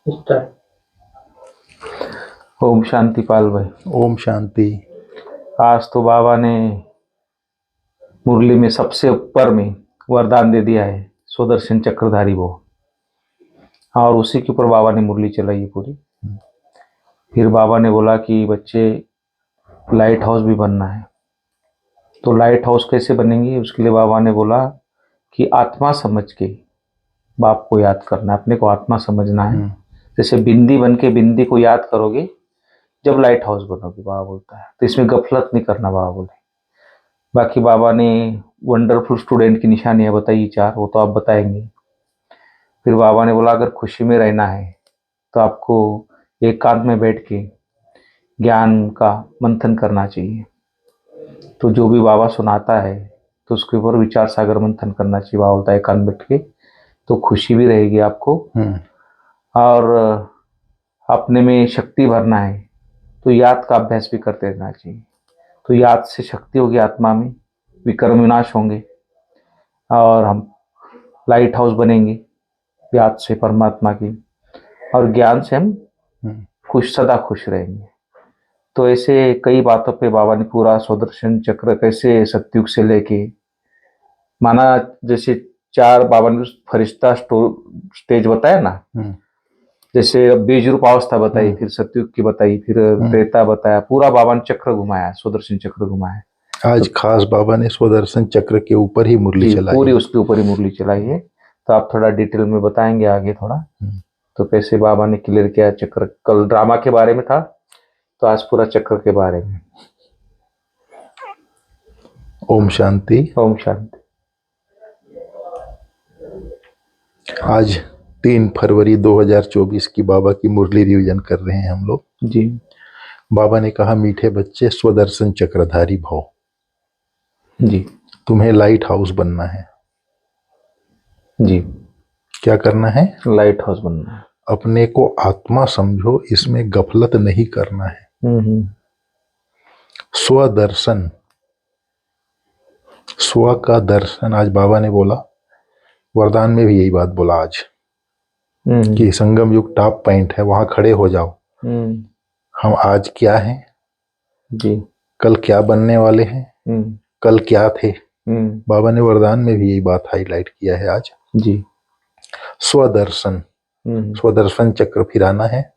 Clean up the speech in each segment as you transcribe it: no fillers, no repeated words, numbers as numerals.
ओम शांति पाल भाई। ओम शांति। आज तो बाबा ने मुरली में सबसे ऊपर में वरदान दे दिया है, सुदर्शन चक्रधारी वो, और उसी के ऊपर बाबा ने मुरली चलाई है पूरी। फिर बाबा ने बोला कि बच्चे लाइट हाउस भी बनना है। तो लाइट हाउस कैसे बनेंगे, उसके लिए बाबा ने बोला कि आत्मा समझ के बाप को याद करना है, अपने को आत्मा समझना है। जैसे बिंदी बन के बिंदी को याद करोगे जब लाइट हाउस बनोगे, बाबा बोलता है। तो इसमें गफलत नहीं करना बाबा बोले। बाकी बाबा ने वंडरफुल स्टूडेंट की निशानियां बताई 4, वो तो आप बताएंगे। फिर बाबा ने बोला अगर खुशी में रहना है तो आपको एकांत में बैठ के ज्ञान का मंथन करना चाहिए। तो जो भी बाबा सुनाता है तो उसके ऊपर विचार सागर मंथन करना चाहिए। बाबा बोलता है एकांत बैठ के, तो खुशी भी रहेगी आपको और अपने में शक्ति भरना है तो याद का अभ्यास भी करते रहना चाहिए। तो याद से शक्ति होगी आत्मा में, विकर्म विनाश होंगे और हम लाइट हाउस बनेंगे याद से परमात्मा की, और ज्ञान से हम सदा खुश रहेंगे। तो ऐसे कई बातों पे बाबा ने पूरा सुदर्शन चक्र कैसे सत्युग से लेके माना, जैसे 4 बाबा ने फरिश्ता स्टेज बताया ना, जैसे बीज रूप अवस्था बताई, फिर सत्युग की बताई, फिर त्रेता बताया, पूरा बाबा ने चक्र घुमाया, सुदर्शन चक्र घुमाया। आज खास बाबा ने सुदर्शन चक्र के ऊपर ही मुरली चलाई, पूरी उसके ऊपर ही मुरली चलाई है। तो आप थोड़ा डिटेल में बताएंगे आगे थोड़ा, तो कैसे बाबा ने क्लियर किया चक्र। कल ड्रामा के बारे में था, तो आज पूरा चक्र के बारे में। ओम शांति। ओम शांति। आज 3 फरवरी 2024 की बाबा की मुरली रिवीजन कर रहे हैं हम लोग जी। बाबा ने कहा मीठे बच्चे स्वदर्शन चक्रधारी भव जी। तुम्हें लाइट हाउस बनना है। जी। क्या करना है? लाइट हाउस बनना है। अपने को आत्मा समझो, इसमें गफलत नहीं करना है। स्वदर्शन, स्व का दर्शन। आज बाबा ने बोला, वरदान में भी यही बात बोला आज कि संगम युग टॉप पॉइंट है, वहां खड़े हो जाओ। हम आज क्या हैं जी, कल क्या बनने वाले हैं, कल क्या थे। बाबा ने वरदान में भी यही बात हाईलाइट किया है आज जी। स्वदर्शन, स्वदर्शन चक्र फिराना है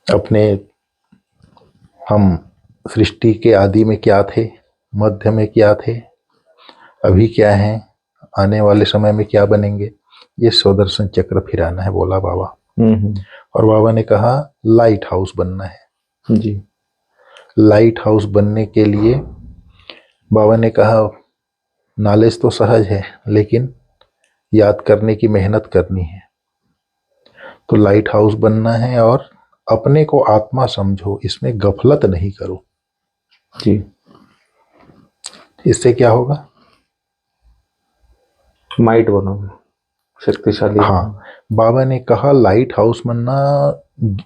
अपने। हम सृष्टि के आदि में क्या थे, मध्य में क्या थे, अभी क्या हैं, आने वाले समय में क्या बनेंगे, ये स्वदर्शन चक्र फिराना है बोला बाबा। और बाबा ने कहा लाइट हाउस बनना है। जी। लाइट हाउस बनने के लिए बाबा ने कहा नॉलेज तो सहज है, लेकिन याद करने की मेहनत करनी है। तो लाइट हाउस बनना है और अपने को आत्मा समझो, इसमें गफलत नहीं करो। जी। इससे क्या होगा? माइट बनोगे, शक्तिशाली। हाँ, बाबा ने कहा लाइट हाउस बनना,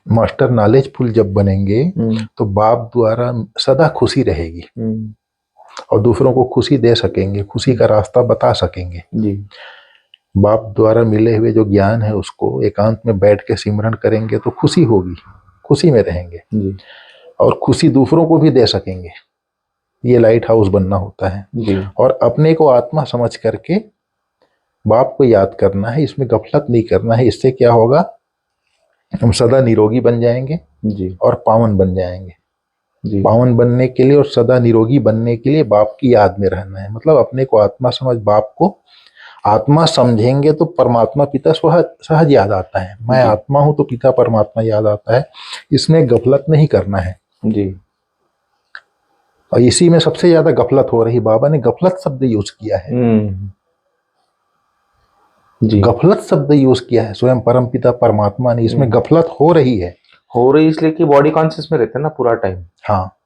मास्टर नॉलेजफुल जब बनेंगे तो बाप द्वारा सदा खुशी रहेगी और दूसरों को खुशी दे सकेंगे, खुशी का रास्ता बता सकेंगे। जी। बाप द्वारा मिले हुए जो ज्ञान है उसको एकांत में बैठ के सिमरन करेंगे तो खुशी होगी, खुशी में रहेंगे जी। और खुशी दूसरों को भी दे सकेंगे। ये लाइट हाउस बनना होता है जी। और अपने को आत्मा समझ करके बाप को याद करना है, इसमें गफलत नहीं करना है। इससे क्या होगा? हम सदा निरोगी बन जाएंगे जी। और पावन बन जाएंगे। जी। पावन बनने के लिए और सदा निरोगी बनने के लिए बाप की याद में रहना है। मतलब अपने को आत्मा समझ, बाप को आत्मा समझेंगे तो परमात्मा पिता सहज याद आता है। मैं आत्मा हूं तो पिता परमात्मा याद आता है। इसमें गफलत नहीं करना है जी। और इसी में सबसे ज्यादा गफलत हो रही। बाबा ने गफलत शब्द यूज किया है। जी। गफलत शब्द यूज किया है स्वयं परम पिता परमात्मा ने। इसमें गफलत हो रही है इसलिए कि बॉडी कॉन्शियस में रहते हैं ना पूरा टाइम। हाँ,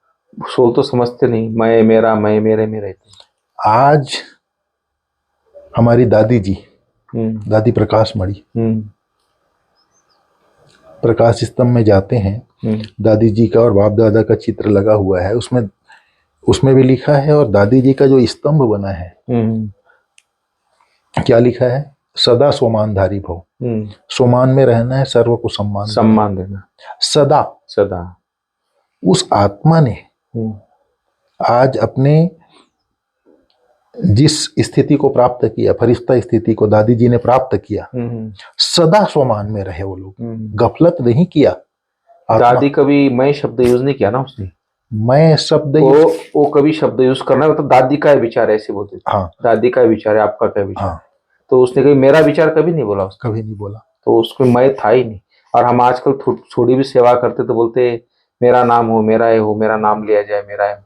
सोल तो समझते नहीं, मैं मेरा मैं मेरे में रहते। आज हमारी दादी जी, दादी प्रकाश मणि, प्रकाश स्तंभ में जाते हैं, दादी जी का और बाप दादा का चित्र लगा हुआ है। उसमें भी लिखा है, और दादी जी का जो स्तंभ बना है क्या लिखा है? सदा स्वमानधारी भव। सोमान में रहना है, सर्व को सम्मान देना। सम्मान देना सदा सदा। उस आत्मा ने आज अपने जिस स्थिति को प्राप्त किया, फरिश्ता स्थिति को दादी जी ने प्राप्त किया, सदा स्वमान में रहे वो लोग, गफलत नहीं किया। दादी कभी मैं शब्द यूज नहीं किया ना उसने। मैं शब्द वो कभी शब्द यूज करना मतलब दादी का विचार है ऐसे बोलते थे। हाँ, दादी का विचार है, आपका क्या विचार? हाँ, तो उसने कभी मेरा विचार कभी नहीं बोला उसने। कभी नहीं बोला। तो उसको मैं था ही नहीं। और हम आजकल थोड़ी भी सेवा करते तो बोलते मेरा नाम हो, मेरा ये हो, मेरा नाम लिया जाए, मेरा है।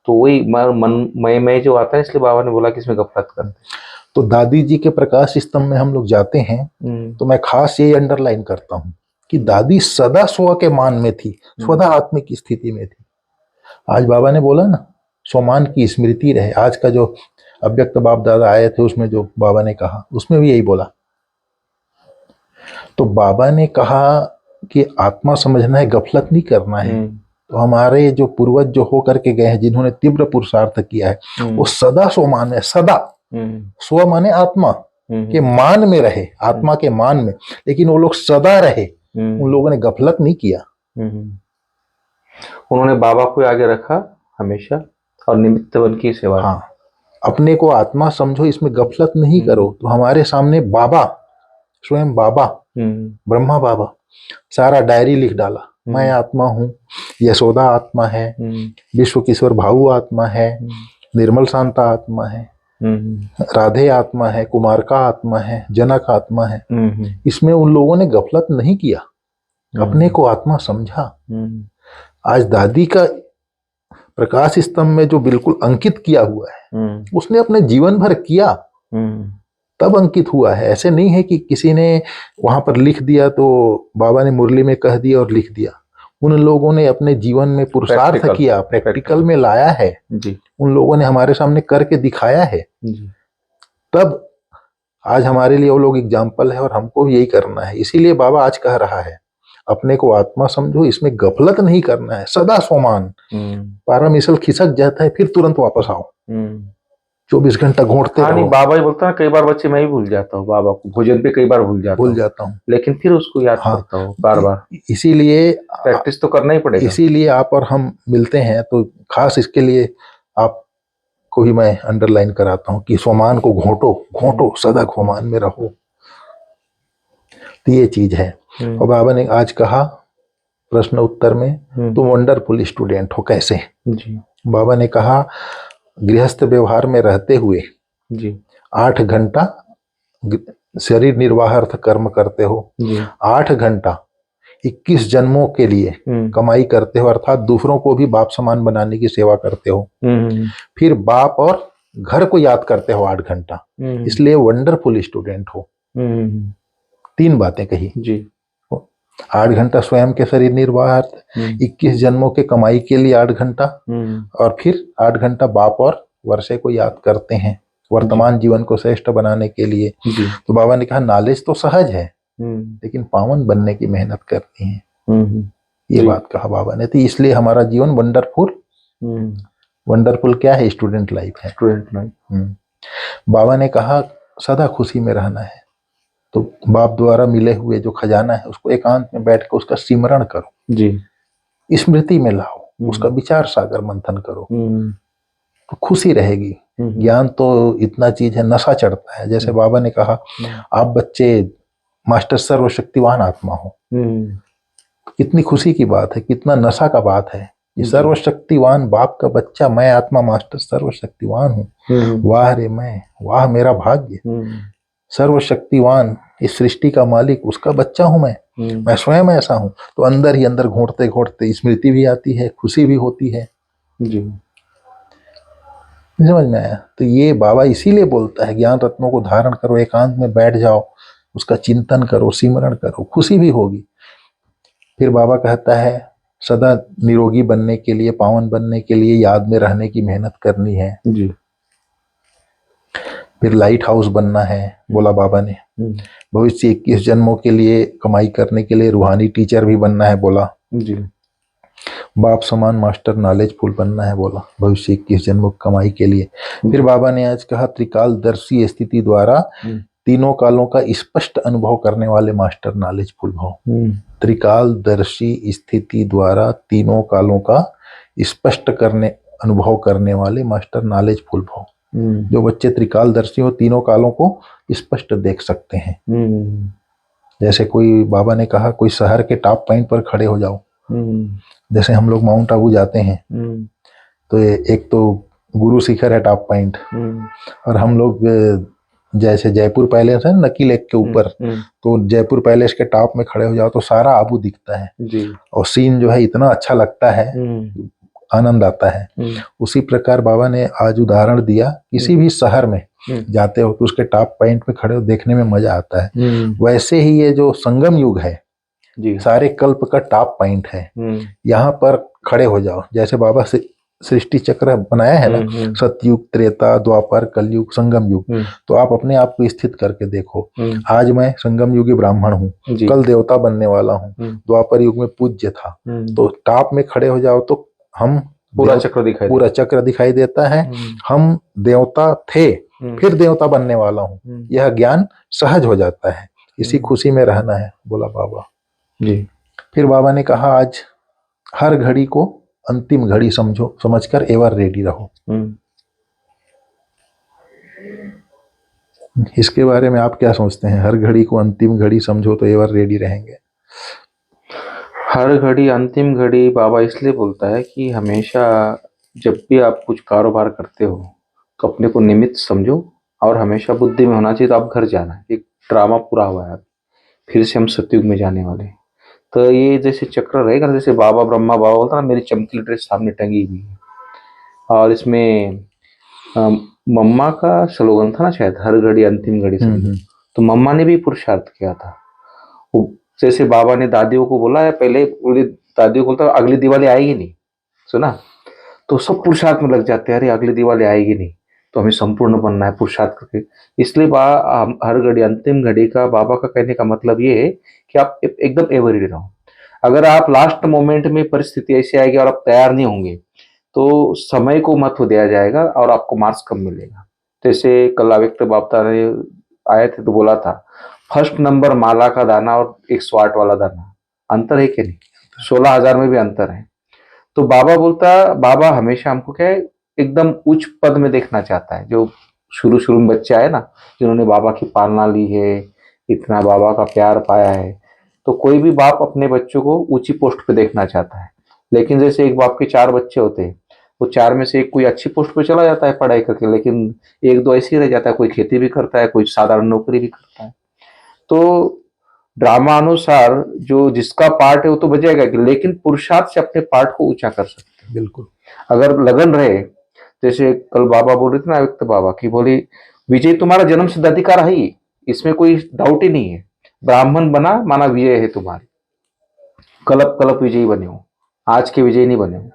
तो वही मन मैं जो आता है, इसलिए बाबा ने बोला कि इसमें गफलत करते। तो दादी जी के प्रकाश स्तंभ में हम लोग जाते हैं तो मैं खास ये अंडरलाइन करता हूँ कि दादी सदा स्व के मान में थी, स्वदा आत्मिक की स्थिति में थी। आज बाबा ने बोला ना, स्वमान की स्मृति रहे। आज का जो अव्यक्त बाप दादा आए थे उसमें जो बाबा ने कहा, उसमें भी यही बोला। तो बाबा ने कहा कि आत्मा समझना है, गफलत नहीं करना है। तो हमारे जो पूर्वज जो हो करके गए हैं, जिन्होंने तीव्र पुरुषार्थ किया है, वो सदा स्वमान में, सदा स्व माने आत्मा के मान में रहे, आत्मा के मान में, लेकिन वो लोग सदा रहे। उन लोगों ने गफलत नहीं किया। उन्होंने बाबा को आगे रखा हमेशा और निमित्त बन की सेवा। हाँ, अपने को आत्मा समझो, इसमें गफलत नहीं करो। तो हमारे सामने बाबा, स्वयं बाबा, ब्रह्मा बाबा सारा डायरी लिख डाला। मैं आत्मा हूँ, यशोदा आत्मा है, विश्व किशोर भाऊ आत्मा है, निर्मल शांता आत्मा है, राधे आत्मा है, कुमार का आत्मा है, जनक आत्मा है। इसमें उन लोगों ने गफलत नहीं किया, अपने को आत्मा समझा। आज दादी का प्रकाश स्तंभ में जो बिल्कुल अंकित किया हुआ है, उसने अपने जीवन भर किया, तब अंकित हुआ है। ऐसे नहीं है कि किसी ने वहां पर लिख दिया तो बाबा ने मुरली में कह दिया और लिख दिया। उन लोगों ने अपने जीवन में पुरुषार्थ किया, प्रैक्टिकल में लाया है जी। उन लोगों ने हमारे सामने करके दिखाया है जी। तब आज हमारे लिए वो लोग एग्जाम्पल है और हमको भी यही करना है। इसीलिए बाबा आज कह रहा है, अपने को आत्मा समझो, इसमें गफलत नहीं करना है, सदा स्वमान। पारा मिसल खिसक जाता है, फिर तुरंत वापस आओ, 24 घंटा घूमते रहो। नहीं, बाबा ही बोलता है, कई बार बच्चे मैं भी भूल जाता हूँ बाबा को, भोजन पे कई बार भूल जाता हूँ, लेकिन फिर उसको याद करता हूँ बार बार। इसीलिए प्रैक्टिस तो करना ही पड़ेगा। इसीलिए आप और हम मिलते हैं तो खास इसके लिए आपको भी मैं अंडरलाइन कराता हूँ कि स्वमान को घोटो, सदा स्वमान में रहो। तो ये चीज है। और बाबा ने आज कहा प्रश्न उत्तर में, तुम वंडरफुल स्टूडेंट हो। कैसे जी? बाबा ने कहा गृहस्थ व्यवहार में रहते हुए जी 8 घंटा शरीर निर्वाहार्थ कर्म करते हो, 8 घंटा 21 जन्मों के लिए कमाई करते हो, अर्थात दूसरों को भी बाप समान बनाने की सेवा करते हो। फिर बाप और घर को याद करते हो 8 घंटा, इसलिए वंडरफुल स्टूडेंट हो। 3 बातें कही जी। 8 घंटा स्वयं के शरीर निर्वाहार्थ, 21 जन्मों के कमाई के लिए 8 घंटा, और फिर 8 घंटा बाप और वर्षे को याद करते हैं वर्तमान जीवन को श्रेष्ठ बनाने के लिए। तो बाबा ने कहा नॉलेज तो सहज है, लेकिन पावन बनने की मेहनत करनी है। ये बात कहा बाबा ने। तो इसलिए हमारा जीवन वंडरफुल क्या है? स्टूडेंट लाइफ है। Student life. बाबा ने कहा सदा खुशी में रहना है। तो बाप द्वारा मिले हुए जो खजाना है उसको एकांत में बैठ कर उसका सिमरण करो जी, स्मृति में लाओ, उसका विचार सागर मंथन करो, तो खुशी रहेगी। ज्ञान तो इतना चीज है, नशा चढ़ता है। जैसे बाबा ने कहा आप बच्चे मास्टर सर्वशक्तिवान आत्मा हो, कितनी खुशी की बात है, कितना नशा का बात है। ये सर्वशक्तिवान बाप का बच्चा, मैं आत्मा मास्टर सर्वशक्तिवान हूँ। वाह रे मैं, वाह मेरा भाग्य। सर्वशक्तिवान इस सृष्टि का मालिक, उसका बच्चा हूं मैं स्वयं ऐसा हूं। तो अंदर ही अंदर घोटते घोटते स्मृति भी आती है, खुशी भी होती है जी। समझ में आया? तो ये बाबा इसीलिए बोलता है ज्ञान रत्नों को धारण करो, एकांत में बैठ जाओ, उसका चिंतन करो, सिमरण करो, खुशी भी होगी। फिर बाबा कहता है सदा निरोगी बनने के लिए, पावन बनने के लिए याद में रहने की मेहनत करनी है जी। फिर लाइट हाउस बनना है, बोला बाबा ने। भविष्य 21 जन्मों के लिए कमाई करने के लिए रूहानी टीचर भी बनना है, बोला जी। बाप समान मास्टर नॉलेजफुल बनना है, बोला भविष्य 21 जन्मों की कमाई के लिए। फिर बाबा ने आज कहा त्रिकालदर्शी स्थिति द्वारा तीनों कालों का स्पष्ट अनुभव करने वाले मास्टर नॉलेजफुल भव। त्रिकालदर्शी स्थिति द्वारा तीनों कालों का स्पष्ट करने अनुभव करने वाले मास्टर नॉलेजफुल भव। जो बच्चे त्रिकालदर्शी हो तीनों कालों को स्पष्ट देख सकते हैं। जैसे कोई बाबा ने कहा कोई शहर के टॉप पॉइंट पर खड़े हो जाओ। जैसे हम लोग माउंट आबू जाते हैं तो एक तो गुरु शिखर है टॉप पॉइंट, और हम लोग जैसे जयपुर पैलेस है नकी लेक के ऊपर, तो जयपुर पैलेस के टॉप में खड़े हो जाओ तो सारा आबू दिखता है जी। और सीन जो है इतना अच्छा लगता है, आनंद आता है। उसी प्रकार बाबा ने आज उदाहरण दिया, किसी भी शहर में जाते हो तो उसके टॉप पॉइंट पे खड़े हो देखने में मजा आता है। वैसे ही ये जो संगम युग है जी, सारे कल्प का टॉप पॉइंट है। यहाँ पर खड़े हो जाओ, जैसे बाबा से सृष्टि चक्र बनाया है ना, सतयुग, त्रेता, द्वापर, कलयुग, संगम युग, तो आप अपने आप को स्थित करके देखो। आज मैं संगम युगी ब्राह्मण हूँ, कल देवता बनने वाला हूँ, द्वापर युग में पूज्य था। तो टॉप में खड़े हो जाओ तो हम पूरा चक्र दिखाई देता है। हम देवता थे, फिर देवता बनने वाला हूँ, यह ज्ञान सहज हो जाता है। इसी खुशी में रहना है, बोला बाबा जी। फिर बाबा ने कहा आज हर घड़ी को अंतिम घड़ी समझो, समझकर एवर रेडी रहो। इसके बारे में आप क्या सोचते हैं? हर घड़ी को अंतिम घड़ी समझो तो एवर रेडी रहेंगे। हर घड़ी अंतिम घड़ी बाबा इसलिए बोलता है कि हमेशा जब भी आप कुछ कारोबार करते हो तो अपने को निमित्त समझो, और हमेशा बुद्धि में होना चाहिए तो आप घर जाना। एक ड्रामा पूरा हुआ है, फिर से हम सतयुग में जाने वाले हैं। तो ये जैसे चक्र रहेगा, जैसे बाबा ब्रह्मा बाबा बोलता ना मेरी चमकीली ड्रेस सामने टंगी हुई है, और इसमें मम्मा का स्लोगन था ना शायद, हर घड़ी अंतिम घड़ी समझो। तो मम्मा ने भी पुरुषार्थ किया था। जैसे बाबा ने दादियों को बोला है, पहले दादियों को बोलता अगली दिवाली आएगी नहीं, सुना, तो सब पुरुषार्थ में लग जाते हैं, अरे अगली दिवाली आएगी नहीं तो हमें संपूर्ण बनना है पुरुषार्थ करके। इसलिए हर घड़ी अंतिम घड़ी का बाबा का कहने का मतलब ये है कि आप एकदम एवरीडे रहो। अगर आप लास्ट मोमेंट में परिस्थिति ऐसी आएगी और आप तैयार नहीं होंगे तो समय को महत्व दिया जाएगा और आपको मार्क्स कम मिलेगा। जैसे कल अव्यक्त बाप्ता ने आए थे तो बोला था फर्स्ट नंबर माला का दाना और 108 वाला दाना, अंतर है कि नहीं? 16,000 में भी अंतर है। तो बाबा बोलता, बाबा हमेशा हमको क्या है एकदम उच्च पद में देखना चाहता है। जो शुरू शुरू में बच्चे आए ना, जिन्होंने बाबा की पालना ली है, इतना बाबा का प्यार पाया है, तो कोई भी बाप अपने बच्चों को ऊंची पोस्ट पे देखना चाहता है। लेकिन जैसे एक बाप के 4 बच्चे होते हैं, वो 4 में से एक कोई अच्छी पोस्ट पे चला जाता है पढ़ाई करके, लेकिन एक दो ऐसे ही रह जाता है, कोई खेती भी करता है, कोई साधारण नौकरी भी करता है। तो ड्रामा अनुसार जो जिसका पार्ट है वो तो बचेगा, लेकिन पुरुषार्थ से अपने पार्ट को ऊंचा कर सकते हैं। बिल्कुल, अगर लगन रहे, जैसे कल बाबा बोल रहे थे ना व्यक्त बाबा की, बोली विजय तुम्हारा जन्म सिद्ध अधिकार है ही, इसमें कोई डाउट ही नहीं है। ब्राह्मण बना माना विजय है तुम्हारी, कलप कलप विजयी बने हो, आज के विजय नहीं बने हो।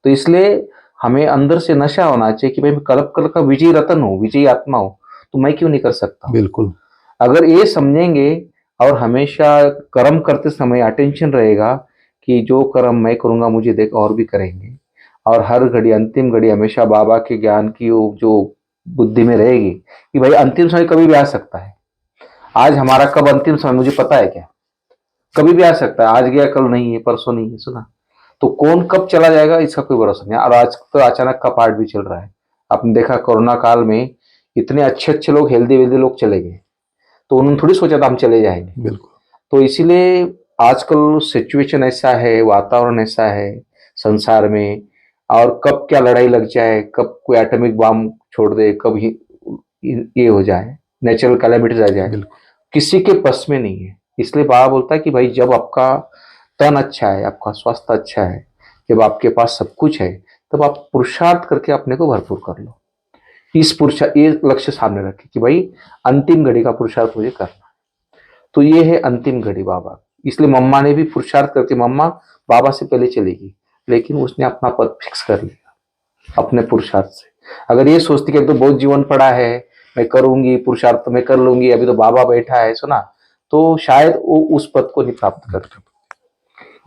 तो इसलिए हमें अंदर से नशा होना चाहिए कि भाई मैं कलप कलप का विजयी रतन हूँ, विजयी आत्मा हूँ, तो मैं क्यों नहीं कर सकता? बिल्कुल। अगर ये समझेंगे और हमेशा कर्म करते समय अटेंशन रहेगा कि जो कर्म मैं करूंगा मुझे देख और भी करेंगे, और हर घड़ी अंतिम घड़ी हमेशा बाबा के ज्ञान की वो जो बुद्धि में रहेगी कि भाई अंतिम समय कभी भी आ सकता है। आज हमारा कब अंतिम समय मुझे पता है क्या? कभी भी आ सकता है, आज गया कल नहीं है, परसों नहीं है, सुना। तो कौन कब चला जाएगा इसका कोई भरोसा नहीं। और आज तो अचानक का पार्ट भी चल रहा है। आपने देखा कोरोना काल में इतने अच्छे अच्छे लोग, हेल्दी वेल्दी लोग चले गए, तो उन्होंने थोड़ी सोचा था हम चले जाएंगे। बिल्कुल। तो इसीलिए आजकल सिचुएशन ऐसा है, वातावरण ऐसा है संसार में, और कब क्या लड़ाई लग जाए, कब कोई एटॉमिक बम छोड़ दे, कब ये हो जाए, नेचुरल कैलेमिटीज आ जाए, किसी के बस में नहीं है। इसलिए बाबा बोलता है कि भाई जब आपका तन अच्छा है, आपका स्वास्थ्य अच्छा है, जब आपके पास सब कुछ है, तब आप पुरुषार्थ करके अपने को भरपूर कर लो। ये लक्ष्य सामने रखे कि भाई अंतिम घड़ी का पुरुषार्थ मुझे करना है। तो ये है अंतिम घड़ी बाबा। इसलिए मम्मा ने भी पुरुषार्थ करके, मम्मा बाबा से पहले चलेगी, लेकिन उसने अपना पद फिक्स कर लिया अपने पुरुषार्थ से। अगर ये सोचती कि अब तो बहुत जीवन पड़ा है, मैं करूंगी पुरुषार्थ, तो मैं कर लूंगी, अभी तो बाबा बैठा है, सुना, तो शायद वो उस पद को नहीं प्राप्त कर।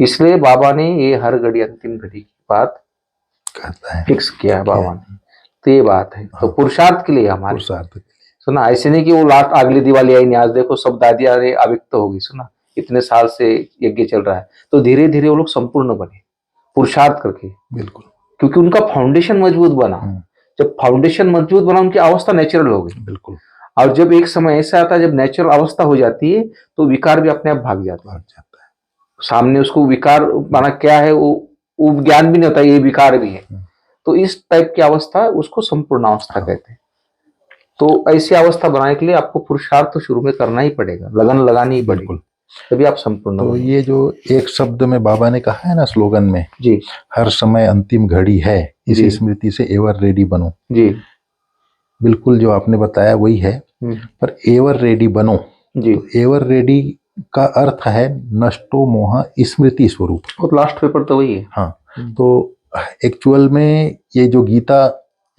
इसलिए बाबा ने ये हर घड़ी अंतिम घड़ी की बात फिक्स किया है बाबा ने। तो ये बात है, तो पुरुषार्थ के लिए हमारे सुना, ऐसे नहीं कि वो लास्ट अगली दिवाली आई नहीं, आज देखो सब दादियां अरे अव्यक्त हो गई, सुना इतने साल से यज्ञ चल रहा है। तो धीरे धीरे वो लोग संपूर्ण बने पुरुषार्थ करके, बिल्कुल। क्योंकि उनका फाउंडेशन मजबूत बना। जब फाउंडेशन मजबूत बना, उनकी अवस्था नेचुरल हो गई। बिल्कुल। और जब एक समय ऐसा आता है जब नेचुरल अवस्था हो जाती है तो विकार भी अपने आप भाग जाता है। सामने उसको विकार माना क्या है, वो ज्ञान भी नहीं होता ये विकार भी है। तो इस टाइप की अवस्था उसको संपूर्ण अवस्था कहते हैं। तो ऐसी अवस्था बनाने के लिए आपको पुरुषार्थ तो शुरू में करना ही पड़ेगा, लगन लगानी ही पड़ेगी, तभी आप संपूर्ण तो बनेंगे। ये जो एक शब्द में बाबा ने कहा है ना स्लोगन में, जी हर समय अंतिम घड़ी है, इस जी। स्मृति से एवर रेडी बनो। जी बिल्कुल जो आपने बताया वही है, पर एवर रेडी बनो। जी। तो एवर रेडी का अर्थ है नष्टो मोह स्मृति स्वरूप। और लास्ट पेपर तो वही है। हाँ, तो एक्चुअल में ये जो गीता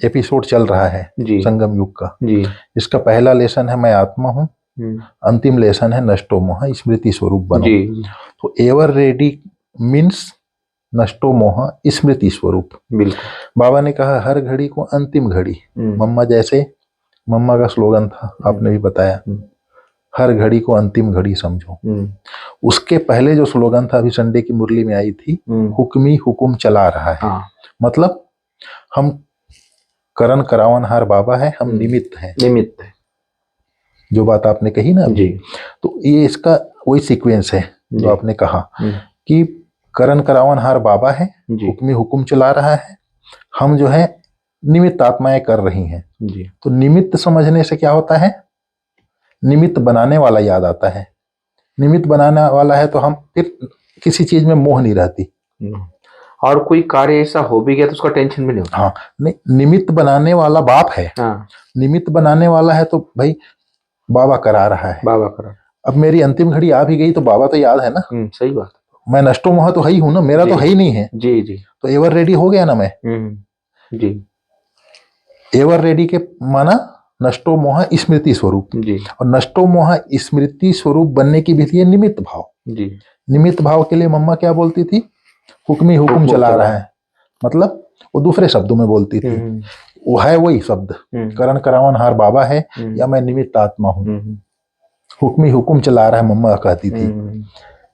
एपिसोड चल रहा है जी संगम युग का, जी। इसका पहला लेसन है मैं आत्मा हूँ, अंतिम लेसन है नष्टो मोह स्मृति स्वरूप बनो। जी तो एवर रेडी मीन्स नष्टो मोह स्मृति स्वरूप। बिल्कुल। बाबा ने कहा हर घड़ी को अंतिम घड़ी, मम्मा जैसे मम्मा का स्लोगन था, आपने भी बताया, हर घड़ी को अंतिम घड़ी समझो। उसके पहले जो स्लोगन था अभी संडे की मुरली में आई थी, हुक्मी हुकुम चला रहा है। हाँ। मतलब हम करण करावनहार बाबा है, हम निमित्त हैं। निमित्त है, जो बात आपने कही ना जी। तो ये इसका वही सीक्वेंस है जो आपने कहा कि करण करावनहार बाबा है, हुक्मी हुकुम चला रहा है, हम जो है निमित्त आत्माएं कर रही हैं जी। तो निमित्त समझने से क्या होता है, निमित्त बनाने वाला याद आता है। निमित्त बनाने वाला है तो हम फिर किसी चीज में मोह नहीं रहती, और कोई कार्य ऐसा हो भी गया तो उसका टेंशन भी नहीं होता। हाँ, नहीं, निमित्त बनाने वाला बाप है। हाँ। निमित्त बनाने वाला है तो भाई बाबा करा रहा है, बाबा करा। अब मेरी अंतिम घड़ी आ भी गई तो बाबा तो याद है ना। सही बात। मैं नष्टो मोह तो है ही हूं ना, मेरा तो है ही नहीं है जी जी। तो एवर रेडी हो गया ना मैं। जी। एवर रेडी के माना नष्टो मोह स्मृति स्वरूप जी। और नष्टो मोह स्मृति स्वरूप बनने की विधि है निमित्त भाव जी। निमित्त भाव के लिए मम्मा क्या बोलती थी, हुक्मी हुकुम चला रहा है, मतलब वो दूसरे शब्दों में बोलती थी, वो है वही शब्द करण करावनहार बाबा है या मैं निमित्त आत्मा हूँ। हुक्मी हुकुम चला रहा है मम्मा कहती थी,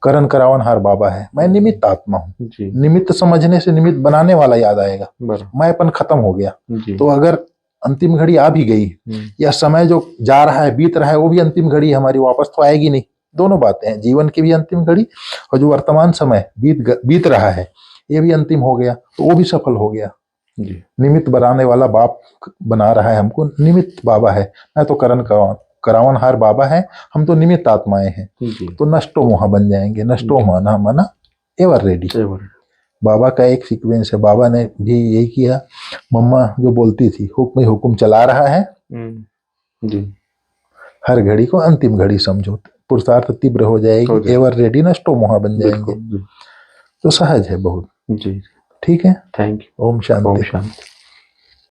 करण करावनहार बाबा है, मैं निमित्त आत्मा हूँ। निमित्त समझने से निमित्त बनाने वाला याद आएगा, मैंपन खत्म हो गया। तो अगर अंतिम घड़ी आ भी गई या समय जो जा रहा है बीत रहा है वो भी अंतिम घड़ी हमारी, वापस तो आएगी नहीं। दोनों बातें हैं, जीवन की भी अंतिम घड़ी और जो वर्तमान समय बीत रहा है ये भी अंतिम हो गया तो वो भी सफल हो गया जी। निमित्त बनाने वाला बाप बना रहा है हमको, निमित्त बाबा है, मैं तो करण करावनहार बाबा है, हम तो निमित्त आत्माएं हैं तो नष्टो मोह बन जाएंगे। नष्टो मोह माना एवर रेडी। बाबा का एक सीक्वेंस है, बाबा ने भी यही किया। मम्मा जो बोलती थी हुक्म हुकुम चला रहा है जी, हर घड़ी को अंतिम घड़ी समझो, पुरुषार्थ तीव्र हो जाएगी, एवर रेडी नष्टो मोह बन जाएंगे। तो सहज है बहुत जी। ठीक है, थैंक यू। ओम शांति।